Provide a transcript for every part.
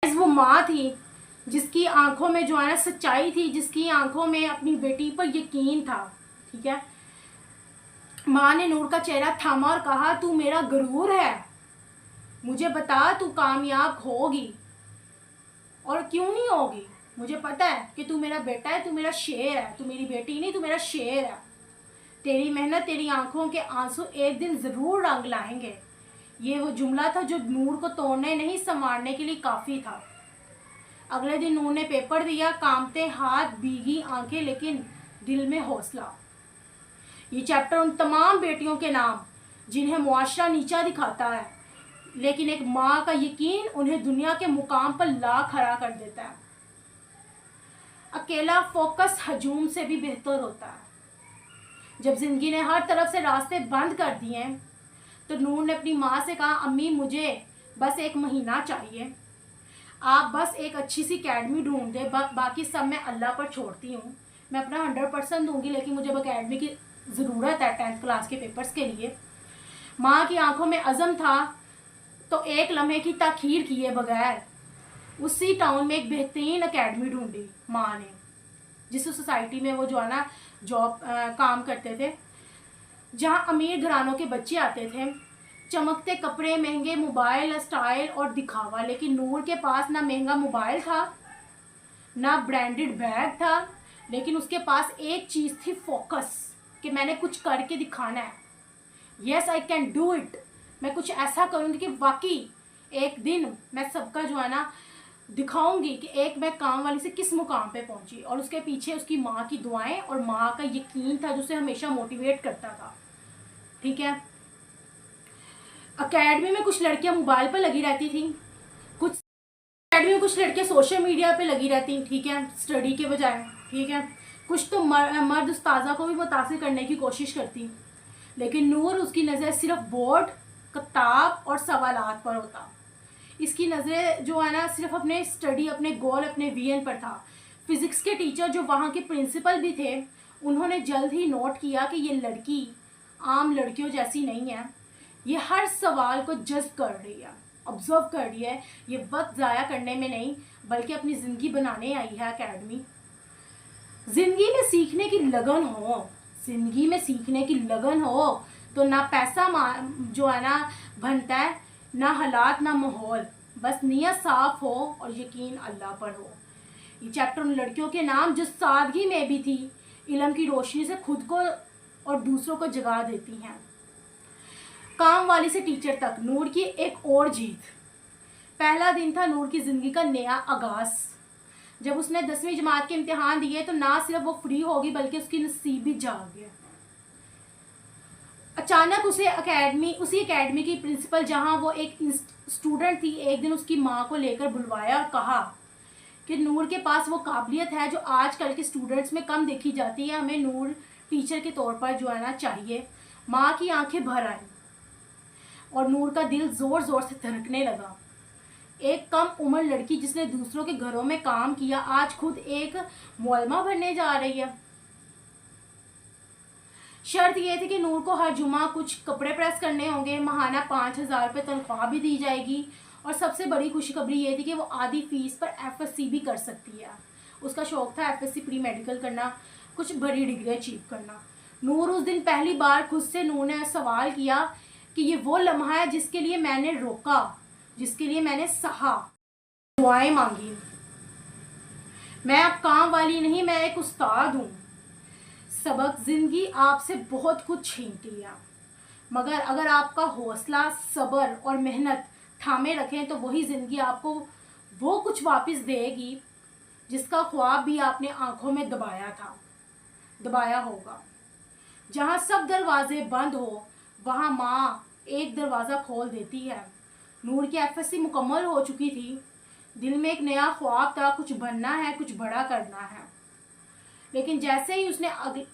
वो माँ थी जिसकी आंखों में जो है ना सच्चाई थी, जिसकी आंखों में अपनी बेटी पर यकीन था। ठीक है, माँ ने नूर का चेहरा थामा और कहा, तू मेरा गुरूर है, मुझे बता तू कामयाब होगी और क्यों नहीं होगी। मुझे पता है कि तू मेरा बेटा है, तू मेरा शेर है, तू मेरी बेटी नहीं, तू मेरा शेर है। तेरी मेहनत, तेरी आंखों के आंसू एक दिन ज़रूर रंग लाएंगे। ये वो जुमला था जो नूर को तोड़ने नहीं संवारने के लिए काफ़ी था। अगले दिन नूर ने पेपर दिया, कांपते हाथ, भीगी आंखें, लेकिन दिल में हौसला। ये चैप्टर उन तमाम बेटियों के नाम जिन्हें मुआशरा नीचा दिखाता है, लेकिन एक माँ का यकीन उन्हें दुनिया के मुकाम पर ला खड़ा कर देता है। अकेला फोकस हजूम से भी बेहतर होता है। जब जिंदगी ने हर तरफ से रास्ते बंद कर दिए तो नूर ने अपनी माँ से कहा, अम्मी मुझे बस 1 महीना चाहिए, आप बस एक अच्छी सी अकेडमी ढूंढ दे, बाकी सब मैं अल्लाह पर छोड़ती हूँ। मैं अपना 100% दूंगी, लेकिन मुझे अकेडमी की ज़रूरत है 10th क्लास के पेपर्स के लिए। माँ की आंखों में अज़म था, तो एक लम्हे की ताखीर किए बगैर उसी टाउन में एक बेहतरीन अकेडमी ढूंढी माँ ने, जिस सोसाइटी में वो जो है ना जॉब काम करते थे, जहाँ अमीर घरानों के बच्चे आते थे। चमकते कपड़े, महंगे मोबाइल, स्टाइल और दिखावा। लेकिन नूर के पास ना महंगा मोबाइल था, ना ब्रांडेड बैग था, लेकिन उसके पास एक चीज़ थी, फोकस, कि मैंने कुछ करके दिखाना है। Yes I can do it. मैं कुछ ऐसा करूँगी कि वाकई एक दिन मैं सबका जो है ना दिखाऊंगी कि एक मैं काम वाली से किस मुकाम पे पहुंची। और उसके पीछे उसकी माँ की दुआएं और माँ का यकीन था, जो उसे हमेशा मोटिवेट करता था। ठीक है, अकेडमी में कुछ लड़कियां मोबाइल पर लगी रहती थी, कुछ अकेडमी में कुछ लड़कियां सोशल मीडिया पे लगी रहती, ठीक है, स्टडी के बजाय। ठीक है, कुछ तो मर्द उस्ताजा को भी मुतासिर करने की कोशिश करती, लेकिन नूर, उसकी नज़र सिर्फ बोर्ड, किताब और सवालात पर होता। इसकी नज़र जो है ना सिर्फ अपने स्टडी, अपने गोल, अपने विजन पर था। फिज़िक्स के टीचर जो वहाँ के प्रिंसिपल भी थे, उन्होंने जल्द ही नोट किया कि ये लड़की आम लड़कियों जैसी नहीं है, ये हर सवाल को जज्ब कर रही है, ऑब्जर्व कर रही है। ये वक्त ज़ाया करने में नहीं, बल्कि अपनी ज़िंदगी बनाने आई है अकेडमी। ज़िंदगी में सीखने की लगन हो, ज़िंदगी में सीखने की लगन हो तो ना पैसा जो है ना बनता है, ना हालात, ना माहौल, बस नियत साफ हो और यकीन अल्लाह पर हो। ये चैप्टर उन लड़कियों के नाम जो सादगी में भी थी, इल्म की रोशनी से खुद को और दूसरों को जगा देती हैं। काम वाली से टीचर तक, नूर की एक और जीत। पहला दिन था नूर की ज़िंदगी का नया आगाज़। जब उसने 10वीं जमात के इम्तिहान दिए तो ना सिर्फ वो फ्री होगी, बल्कि उसकी नसीब भी जाग गया। अचानक उसी एकेडमी की प्रिंसिपल, जहां वो एक स्टूडेंट थी, एक दिन उसकी माँ को लेकर बुलवाया और कहा कि नूर के पास वो काबिलियत है जो आजकल के स्टूडेंट्स में कम देखी जाती है, हमें नूर टीचर के तौर पर जो है ना चाहिए। माँ की आंखें भर आई और नूर का दिल ज़ोर ज़ोर से धड़कने लगा। एक कम उम्र लड़की जिसने दूसरों के घरों में काम किया, आज खुद एक मुअल्लिमा बनने जा रही है। शर्त यह थी कि नूर को हर जुमा कुछ कपड़े प्रेस करने होंगे, माहाना 5,000 रुपये तनख्वाह भी दी जाएगी, और सबसे बड़ी खुशखबरी ये थी कि वो आधी फीस पर FSC भी कर सकती है। उसका शौक़ था FSC प्री मेडिकल करना, कुछ बड़ी डिग्री अचीव करना। नूर उस दिन पहली बार खुद से नूर ने सवाल किया कि ये वो लम्हा है जिसके लिए मैंने रोका, जिसके लिए मैंने सहा, दुआएं मांगी। मैं अब काम वाली नहीं, मैं एक उस्ताद हूँ। सबक, ज़िंदगी आपसे बहुत कुछ छीनती है, मगर अगर आपका हौसला, सब्र और मेहनत थामे रखें तो वही ज़िंदगी आपको वो कुछ वापस देगी जिसका ख्वाब भी आपने आंखों में दबाया होगा। जहाँ सब दरवाजे बंद हो, वहाँ माँ एक दरवाज़ा खोल देती है। नूर की FSC मुकम्मल हो चुकी थी। दिल में एक नया ख्वाब था, कुछ बनना है, कुछ बड़ा करना है। लेकिन जैसे ही उसने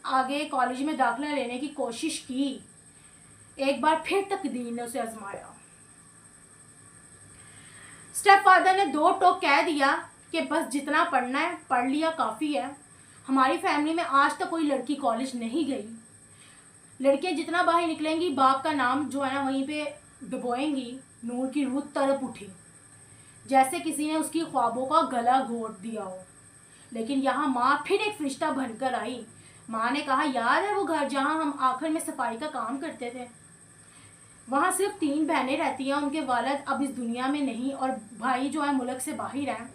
आगे कॉलेज में दाखिला लेने की कोशिश की, एक बार फिर तकदीर ने उसे आजमाया। स्टेप फादर ने 2 टोक कह दिया कि बस जितना पढ़ना है पढ़ लिया, काफ़ी है। हमारी फैमिली में आज तक कोई लड़की कॉलेज नहीं गई। लड़कियां जितना बाहर निकलेंगी, बाप का नाम जो है ना वहीं पे डुबोएंगी। नूर की रूह तड़प उठी। जैसे किसी ने उसकी ख्वाबों का गला घोट दिया हो। लेकिन यहाँ माँ फिर एक फरिश्ता बनकर आई। माँ ने कहा, याद है वो घर जहाँ हम आखिर में सफाई का काम करते थे? वहाँ सिर्फ 3 बहनें रहती हैं, उनके वालिद अब इस दुनिया में नहीं और भाई जो है मुल्क से बाहर हैं।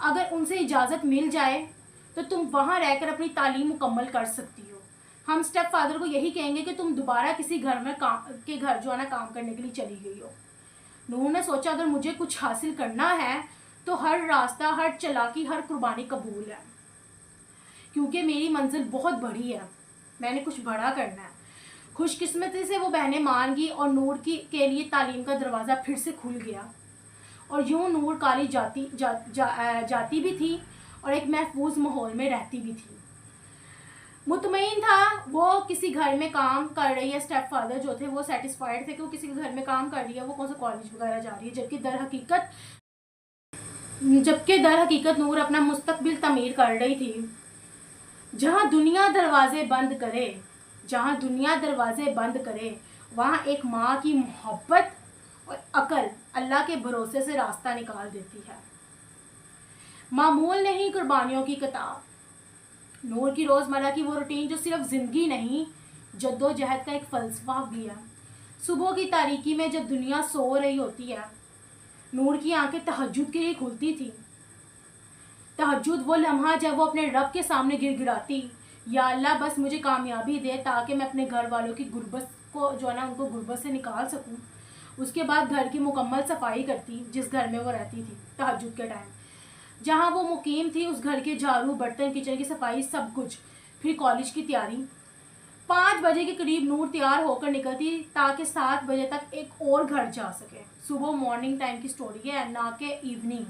अगर उनसे इजाज़त मिल जाए तो तुम वहाँ रहकर अपनी तालीम मुकम्मल कर सकती हो। हम स्टेप फादर को यही कहेंगे कि तुम दोबारा किसी घर में घर जो है ना काम करने के लिए चली गई हो। नूर ने सोचा, अगर मुझे कुछ हासिल करना है तो हर रास्ता, हर चालाकी, हर कुर्बानी कबूल है, क्योंकि मेरी मंजिल बहुत बड़ी है, मैंने कुछ बड़ा करना है। खुशकिस्मती से वो बहनें मान गई और नूर के लिए तालीम का दरवाज़ा फिर से खुल गया। और यूँ नूर कॉलेज जाती भी थी और एक महफूज माहौल में रहती भी थी। मुतमईन था वो किसी घर में काम कर रही है। स्टेप फादर जो थे वो सेटिस्फाइड थे कि वो किसी घर में काम कर रही है, वो कौन सा कॉलेज वगैरह जा रही है। जबकि दर हकीकत नूर अपना मुस्तकबिल तमीर कर रही थी। जहाँ दुनिया दरवाजे बंद करे वहाँ एक माँ की मोहब्बत और अकल अल्लाह के भरोसे से रास्ता निकाल देती है। मामूल नहीं, कुर्बानियों की किताब। नूर की रोज़मर्रा की वो रूटीन जो सिर्फ ज़िंदगी नहीं, जद्दोजहद का एक फ़लसफ़ा भी है। सुबह की तारीकी में जब दुनिया सो रही होती है, नूर की आंखें तहज्जुद के लिए खुलती थी। तहज्जुद वो लम्हा जब वो अपने रब के सामने गिड़गिड़ाती, या अल्लाह बस मुझे कामयाबी दे ताकि मैं अपने घर वालों की गुर्बत को जो है ना उनको गुर्बत से निकाल सकूं। उसके बाद घर की मुकम्मल सफाई करती जिस घर में वो रहती थी। तहज्जुद के टाइम जहाँ वो मुकीम थी उस घर के झाड़ू, बर्तन, किचन की सफाई, सब कुछ। फिर कॉलेज की तैयारी। 5 बजे के करीब नूर तैयार होकर निकलती ताकि 7 बजे तक एक और घर जा सके। सुबह मॉर्निंग टाइम की स्टोरी है, ना कि इवनिंग।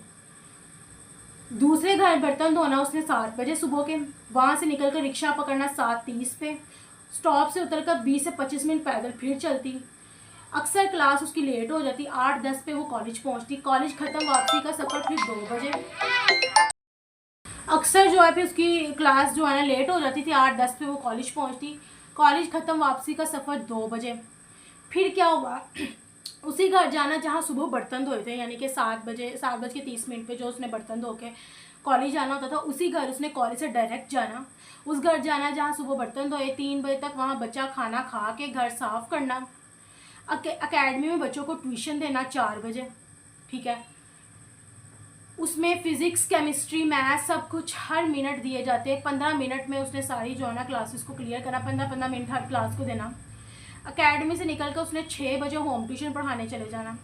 दूसरे घर बर्तन धोना उसने 7 बजे सुबह के। वहाँ से निकलकर रिक्शा पकड़ना 7:30 पे। स्टॉप से उतरकर 20 से 25 मिनट पैदल फिर चलती। अक्सर क्लास उसकी लेट हो जाती। 8:10 पे वो कॉलेज पहुँचती। कॉलेज ख़त्म, वापसी का सफ़र फिर 2 बजे। अक्सर जो है फिर उसकी क्लास जो है ना लेट हो जाती थी। 8:10 पे वो कॉलेज पहुँचती। कॉलेज ख़त्म, वापसी का सफ़र 2 बजे। फिर क्या हुआ, उसी घर जाना जहाँ सुबह बर्तन धोए थे, यानी कि 7:30 पे जो उसने बर्तन धो के कॉलेज जाना होता था, उसी घर उसने कॉलेज से डायरेक्ट जाना। उस घर जाना जहाँ सुबह बर्तन धोए। 3 बजे तक वहाँ बच्चा खाना खा के घर साफ़ करना। अकेडमी में बच्चों को ट्यूशन देना 4 बजे, ठीक है। उसमें फ़िज़िक्स, केमिस्ट्री, मैथ सब कुछ हर मिनट दिए जाते। 15 मिनट में उसने सारी जो है ना क्लासेस को क्लियर करना। 15-15 मिनट हर क्लास को देना। अकेडमी से निकल कर उसने 6 बजे होम ट्यूशन पढ़ाने चले जाना।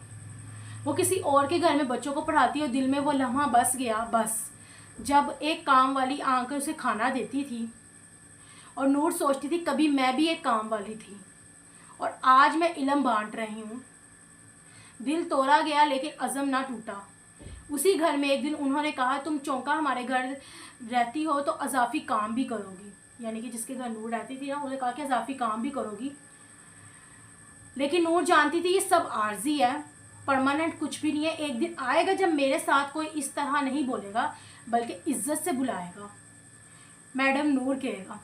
वो किसी और के घर में बच्चों को पढ़ाती और दिल में वो लम्हा बस गया, बस जब एक काम वाली आकर उसे खाना देती थी। और नूर सोचती थी, कभी मैं भी एक काम वाली थी और आज मैं इल्म बांट रही हूँ। दिल तोड़ा गया लेकिन अज़म ना टूटा। उसी घर में एक दिन उन्होंने कहा, तुम चौंका हमारे घर रहती हो तो अजाफी काम भी करोगी, यानी कि जिसके घर नूर रहती थी ना, उन्होंने कहा कि अजाफी काम भी करोगी। लेकिन नूर जानती थी ये सब आर्जी है, परमानेंट कुछ भी नहीं है। एक दिन आएगा जब मेरे साथ कोई इस तरह नहीं बोलेगा बल्कि इज्जत से बुलाएगा। मैडम नूर कहेगा,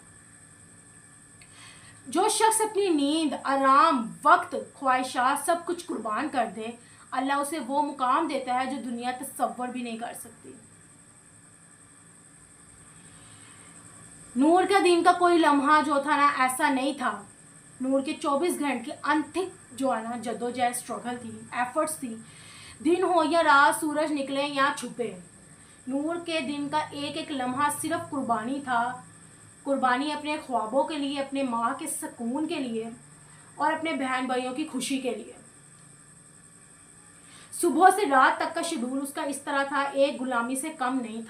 जो शख्स अपनी नींद, आराम, वक्त, ख्वाहिशात सब कुछ कुर्बान कर दे, अल्लाह उसे वो मुकाम देता है जो दुनिया तसव्वुर भी नहीं कर सकती। नूर का दिन का कोई लम्हा जो था ना ऐसा नहीं था। नूर के 24 घंटे की अनथिक जो है ना जद्दोजहद, स्ट्रगल थी, एफर्ट्स थी। दिन हो या रात, सूरज निकले या छुपे, नूर के दिन का एक एक लम्हा सिर्फ कुर्बानी था। कुर्बानी अपने ख्वाबों के लिए, अपने माँ के सुकून के लिए और अपने बहन भाइयों की खुशी के लिए। सुबह से रात तक का शेड्यूल उसका इस तरह था, एक गुलामी से कम नहीं था।